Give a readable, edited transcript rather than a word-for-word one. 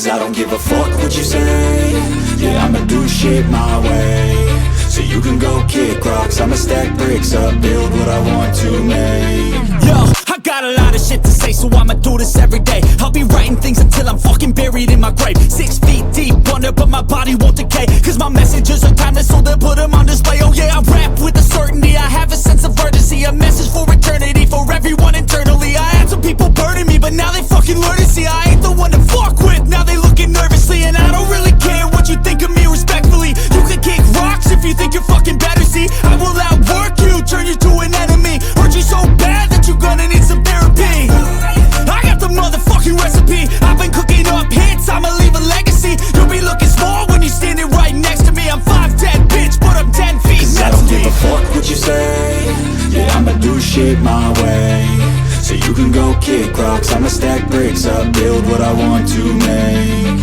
Cause I don't give a fuck what you say. Yeah, I'ma do shit my way. So you can go kick rocks, I'ma stack bricks up, build what I want to make. Yo, I got a lot of shit to say, so I'ma do this every day. I'll be writing things until I'm fucking buried in my grave. 6 feet deep under, but my body won't decay. Cause my messages are timeless, so they'll put them on display. Oh yeah, I rap with a certainty, I have a sense of urgency. A message for eternity, for everyone internally. I had some people burning me, but now they fucking learn to see I ain't the one to fuck with, now they looking nervously. And I don't really care what you think of me, respectfully. You can kick rocks if you think you're fucking better, see. I will outwork you, turn you to an enemy. Hurt you so bad that you're gonna need some therapy. I got the motherfucking recipe, I've been cooking up hits, I'ma leave a legacy. You'll be looking small when you're standing right next to me. I'm 5'10", bitch, but I'm 10 feet. Cause I don't give a fuck what you say. Yeah, I'ma do shit my way. So you can go kick rocks, I'ma stack bricks up, build what I want to make.